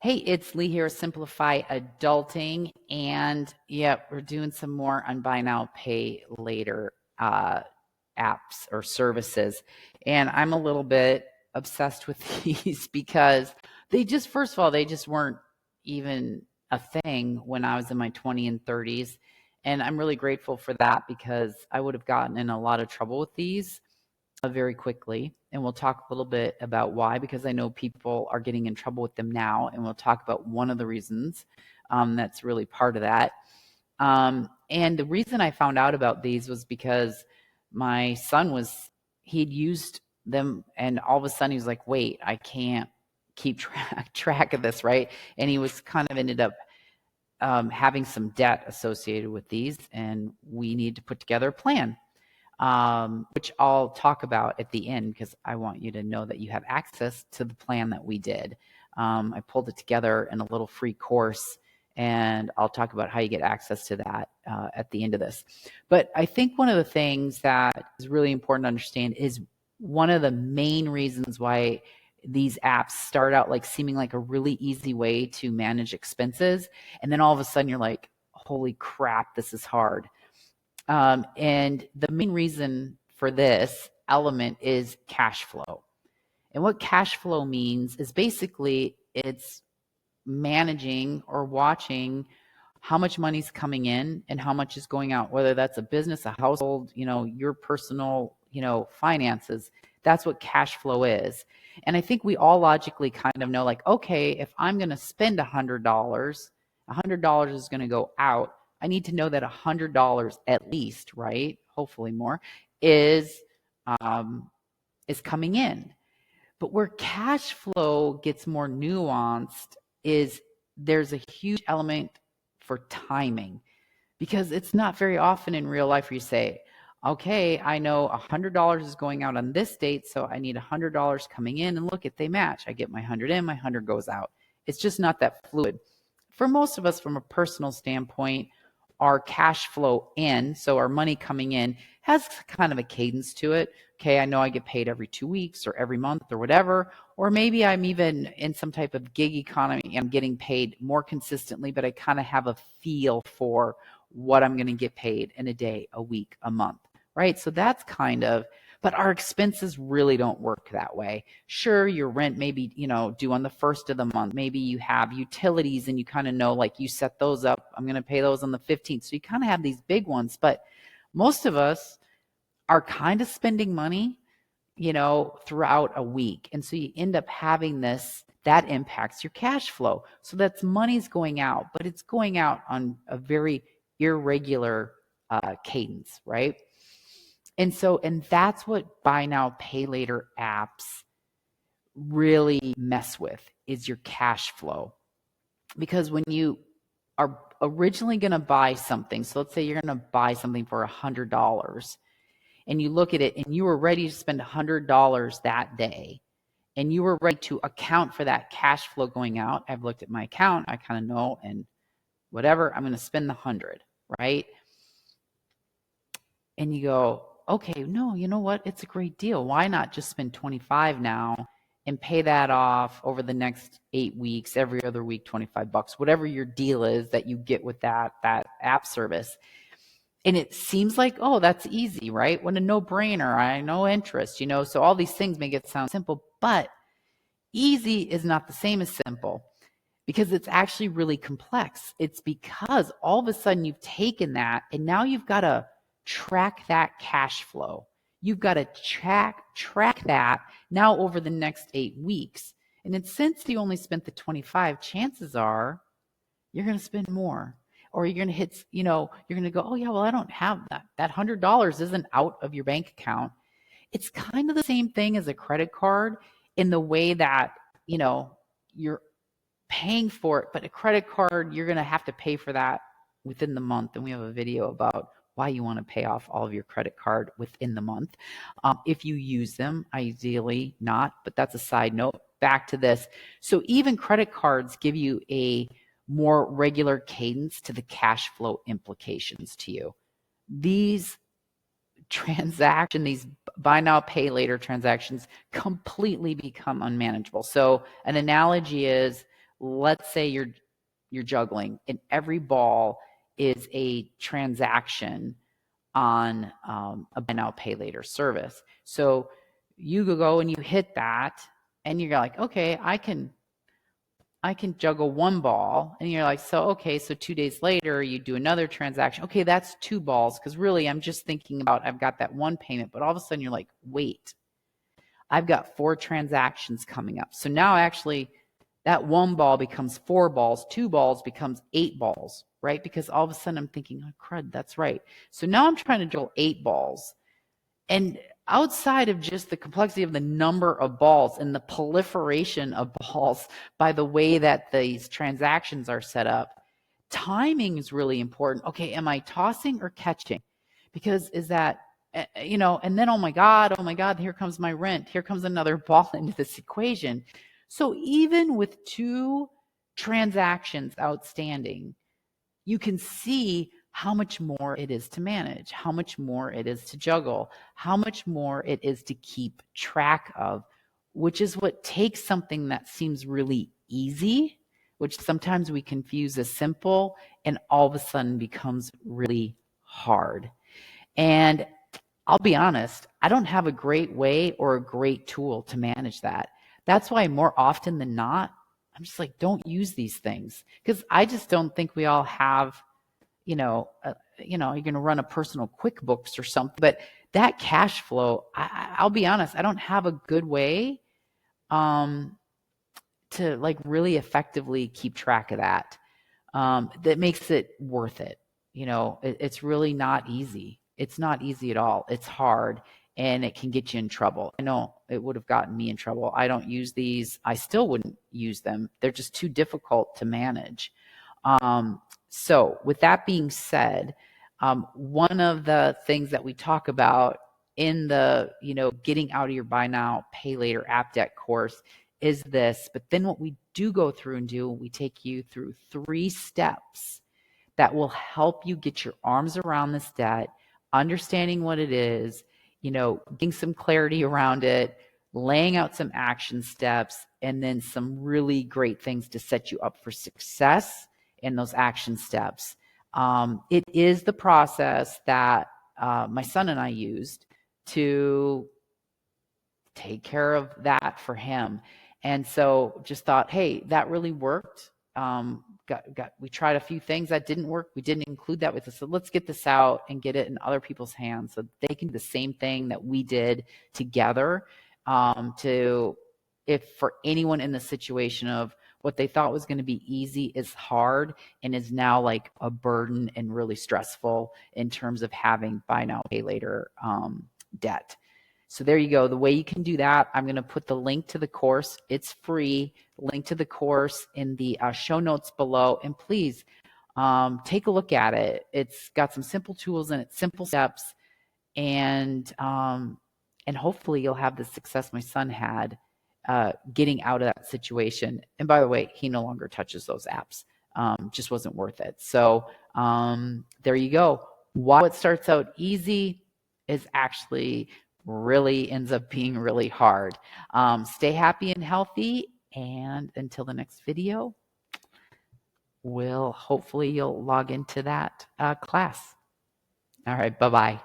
Hey, it's Lee here, Simplify Adulting, and we're doing some more on buy now, pay later apps or services. And I'm a little bit obsessed with these because first of all, they just weren't even a thing when I was in my 20s and 30s. And I'm really grateful for that because I would have gotten in a lot of trouble with these very quickly. And we'll talk a little bit about why, because I know people are getting in trouble with them now. And we'll talk about one of the reasons that's really part of that. And the reason I found out about these was because my son he'd used them, and all of a sudden he was like, wait, I can't keep track of this, right? And he was kind of ended up having some debt associated with these, and we need to put together a plan. Which I'll talk about at the end because I want you to know that you have access to the plan that we did. I pulled it together in a little free course, and I'll talk about how you get access to that at the end of this. But I think one of the things that is really important to understand is one of the main reasons why these apps start out like seeming like a really easy way to manage expenses, and then all of a sudden you're like, holy crap, this is hard. And the main reason for this element is cash flow. And what cash flow means is basically it's managing or watching how much money's coming in and how much is going out, whether that's a business, a household, your personal, finances. That's what cash flow is. And I think we all logically kind of know, like, okay, if I'm going to spend $100 is going to go out. I need to know that $100 at least, right? Hopefully more, is coming in. But where cash flow gets more nuanced is there's a huge element for timing, because it's not very often in real life where you say, okay, I know $100 is going out on this date, so I need $100 coming in, and look, if they match, I get my 100 in, my 100 goes out. It's just not that fluid. For most of us, from a personal standpoint, our cash flow in, so our money coming in, has kind of a cadence to it. Okay, I know I get paid every 2 weeks or every month or whatever, or maybe I'm even in some type of gig economy. I'm getting paid more consistently, but I kind of have a feel for what I'm going to get paid in a day, a week, a month, right? So that's but our expenses really don't work that way. Sure, your rent may be, due on the first of the month. Maybe you have utilities and you kind of know, like, you set those up. I'm going to pay those on the 15th. So you kind of have these big ones, but most of us are kind of spending money, throughout a week. And so you end up having that impacts your cash flow. So that's money's going out, but it's going out on a very irregular cadence, right? And that's what buy now, pay later apps really mess with, is your cash flow. Because when you are originally going to buy something, so let's say you're going to buy something for $100, and you look at it and you were ready to spend $100 that day, and you were ready to account for that cash flow going out. I've looked at my account, I kind of know, and whatever, I'm going to spend the 100, right? And you go, okay, no, you know what? It's a great deal. Why not just spend 25 now and pay that off over the next 8 weeks, every other week, $25, whatever your deal is that you get with that app service. And it seems like, oh, that's easy, right? When a no-brainer, I know interest, so all these things make it sound simple, but easy is not the same as simple, because it's actually really complex. It's because all of a sudden you've taken that and now you've got to track that cash flow. You've got to track that now over the next 8 weeks. And then since you only spent the 25, chances are you're going to spend more. Or you're going to hit, you're going to go, oh yeah, well, I don't have that. That $100 isn't out of your bank account. It's kind of the same thing as a credit card in the way that, you're paying for it, but a credit card, you're going to have to pay for that within the month. And we have a video about why you want to pay off all of your credit card within the month. If you use them, ideally not, but that's a side note. Back to this. So even credit cards give you a more regular cadence to the cash flow implications to you. These buy now, pay later transactions completely become unmanageable. So an analogy is let's say you're juggling, and every ball is a transaction on a buy now pay later service. So you go and you hit that, and you're like, okay, I can juggle one ball. And you're like, so 2 days later you do another transaction. Okay, that's 2 balls, because really I'm just thinking about, I've got that one payment, but all of a sudden you're like, wait, I've got 4 transactions coming up. So now actually that 1 ball becomes 4 balls, 2 balls becomes 8 balls, right? Because all of a sudden I'm thinking, oh, crud, that's right. So now I'm trying to juggle 8 balls. And outside of just the complexity of the number of balls and the proliferation of balls by the way that these transactions are set up, timing is really important. Okay, am I tossing or catching? Because is that, and then, oh my God, here comes my rent. Here comes another ball into this equation. So even with 2 transactions outstanding, you can see how much more it is to manage, how much more it is to juggle, how much more it is to keep track of, which is what takes something that seems really easy, which sometimes we confuse as simple, and all of a sudden becomes really hard. And I'll be honest, I don't have a great way or a great tool to manage that. That's why more often than not, I'm just like, don't use these things, because I just don't think we all have, you're going to run a personal QuickBooks or something, but that cash flow, I'll be honest, I don't have a good way to like really effectively keep track of that. That makes it worth it. It's really not easy. It's not easy at all. It's hard, and it can get you in trouble. I know it would have gotten me in trouble. I don't use these. I still wouldn't use them. They're just too difficult to manage. So with that being said, one of the things that we talk about in the, getting out of your buy now, pay later app debt course is this. But then what we do go through and do, we take you through 3 steps that will help you get your arms around this debt, understanding what it is, getting some clarity around it, laying out some action steps, and then some really great things to set you up for success in those action steps. It is the process that my son and I used to take care of that for him. And so just thought, hey, that really worked. We tried a few things that didn't work. We didn't include that with us. So let's get this out and get it in other people's hands so they can do the same thing that we did together. If for anyone in the situation of what they thought was going to be easy is hard and is now like a burden and really stressful in terms of having buy now, pay later debt. So there you go. The way you can do that, I'm going to put the link to the course. It's free. Link to the course in the show notes below. And please take a look at it. It's got some simple tools in it, simple steps, and hopefully you'll have the success my son had getting out of that situation. And by the way, he no longer touches those apps. Just wasn't worth it. So there you go. Why it starts out easy is actually really ends up being really hard. Stay happy and healthy. And until the next video, hopefully you'll log into that class. All right. Bye-bye.